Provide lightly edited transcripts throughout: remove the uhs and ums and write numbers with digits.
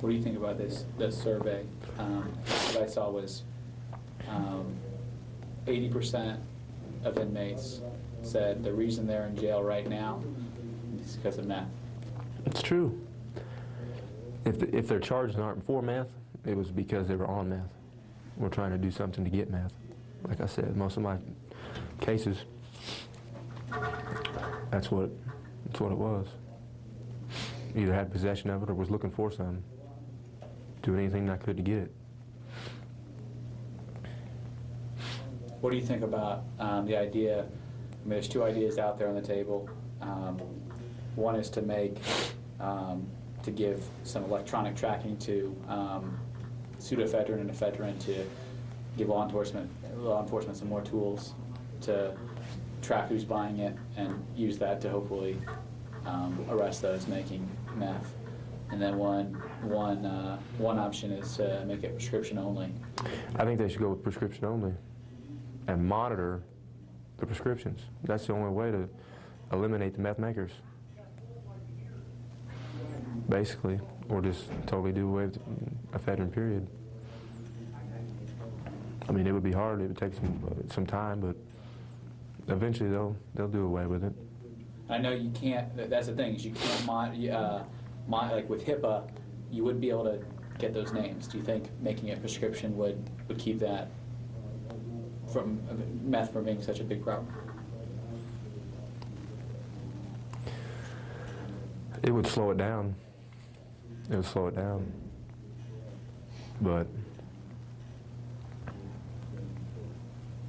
What do you think about this survey? What I saw was 80% of inmates said the reason they're in jail right now is because of meth. It's true. If their charges aren't for meth, it was because they were on meth. We're trying to do something to get meth. Like I said, most of my cases, that's what it was. Either had possession of it or was looking for some. Doing anything I could to get it. What do you think about the idea? I mean, there's two ideas out there on the table. One is to make, to give some electronic tracking to pseudoephedrine and ephedrine to give law enforcement some more tools to track who's buying it and use that to hopefully arrest those making meth. And then one option is to make it prescription only. I think they should go with prescription only and monitor the prescriptions. That's the only way to eliminate the meth makers, basically, or just totally do away with ephedrine, period. I mean, it would be hard. It would take some time, but eventually they'll do away with it. I know you can't. That's the thing, is you can't like with HIPAA, you wouldn't be able to get those names. Do you think making it prescription would keep that from meth from being such a big problem? It would slow it down. It would slow it down. But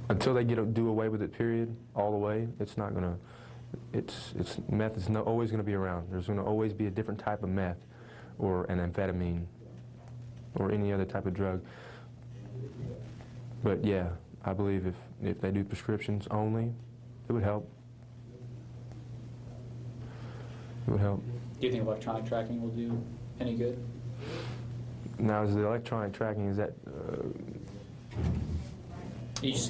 until they do away with it, period, all the way, it's not gonna. Meth is always going to be around. There's going to always be a different type of meth, or an amphetamine, or any other type of drug. But yeah, I believe if they do prescriptions only, it would help. It would help. Do you think electronic tracking will do any good? Now, is the electronic tracking, is that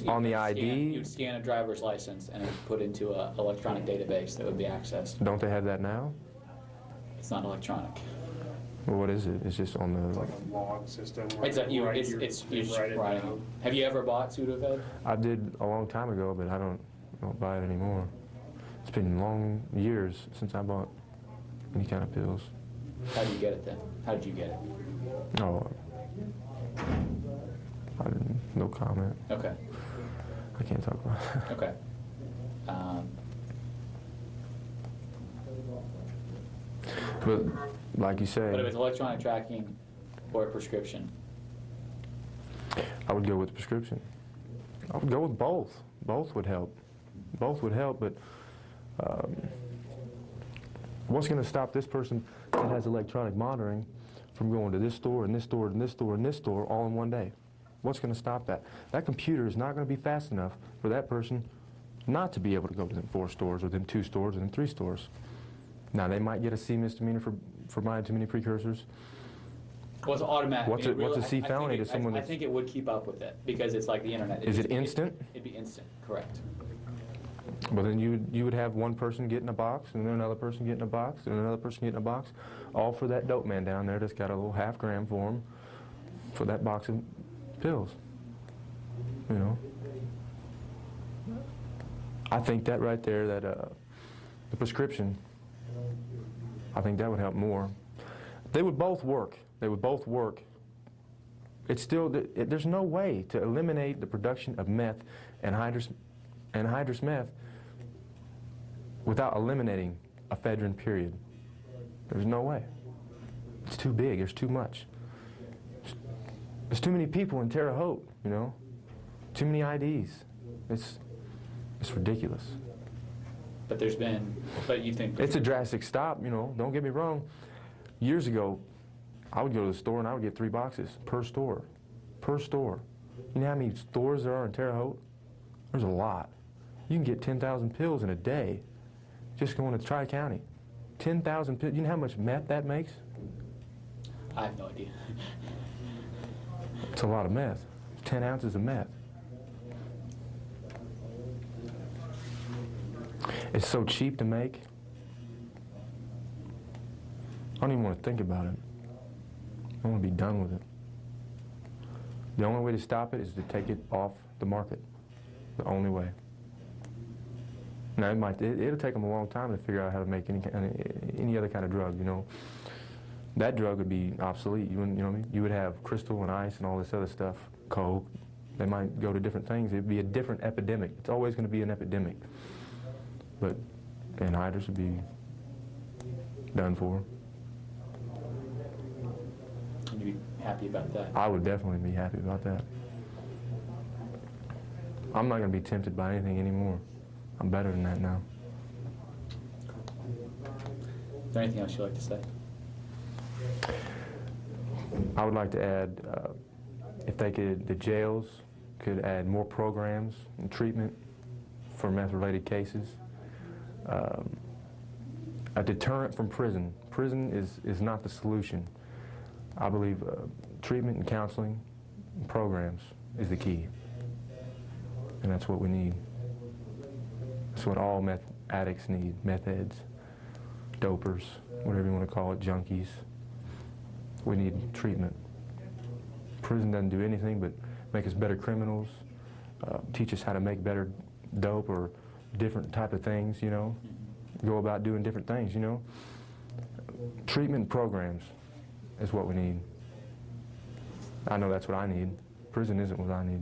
on the ID? You'd scan a driver's license and it's put into an electronic database that would be accessed. Don't they have that now? It's not electronic. Well, what is it? It's just on the... It's like a log system. It's just writing. Have you ever bought Sudafed? I did a long time ago, but I don't buy it anymore. It's been long years since I bought any kind of pills. How did you get it then? How did you get it? Oh, I didn't. No comment. Okay. I can't talk about it. Okay. But like you say, but if it's electronic tracking or a prescription, I would go with prescription. I would go with both. Both would help. Both would help, but what's going to stop this person that has electronic monitoring from going to this store and this store and this store and this store all in one day? What's going to stop that? That computer is not going to be fast enough for that person not to be able to go to them 4 stores or them 2 stores or them 3 stores. Now, they might get a C misdemeanor for buying too many precursors. Well, it's automatic. What's a C felony to someone I think it would keep up with it because it's like the internet. Is it instant? It'd be instant, correct. Well, then you would have one person get in a box, and then another person get in a box, and another person get in a box, all for that dope man down there that's got a little half gram for him for that box of pills. You know, I think that right there, that the prescription, I think that would help more. They would both work. They would both work. It's still, there's no way to eliminate the production of meth and anhydrous meth without eliminating ephedrine, period. There's no way. It's too big. There's too much. There's too many people in Terre Haute, you know? Too many IDs. It's ridiculous. But you think... It's a drastic stop, you know, don't get me wrong. Years ago, I would go to the store and I would get 3 boxes per store. Per store. You know how many stores there are in Terre Haute? There's a lot. You can get 10,000 pills in a day just going to Tri-County. 10,000 pills. You know how much meth that makes? I have no idea. It's a lot of meth. It's 10 ounces of meth. It's so cheap to make. I don't even want to think about it. I want to be done with it. The only way to stop it is to take it off the market. The only way. Now, it'll take them a long time to figure out how to make any other kind of drug, you know. That drug would be obsolete, you know what I mean? You would have crystal and ice and all this other stuff, coke. They might go to different things. It'd be a different epidemic. It's always going to be an epidemic. But anhydrous would be done for. You'd be happy about that? I would definitely be happy about that. I'm not going to be tempted by anything anymore. I'm better than that now. Is there anything else you'd like to say? I would like to add, if they could, the jails could add more programs and treatment for meth-related cases. A deterrent from prison. Prison is not the solution. I believe treatment and counseling and programs is the key. And that's what we need. That's what all meth addicts need. Meth heads, dopers, whatever you want to call it, junkies. We need treatment. Prison doesn't do anything but make us better criminals, teach us how to make better dope or different type of things, you know, go about doing different things, you know. Treatment programs is what we need. I know that's what I need. Prison isn't what I need.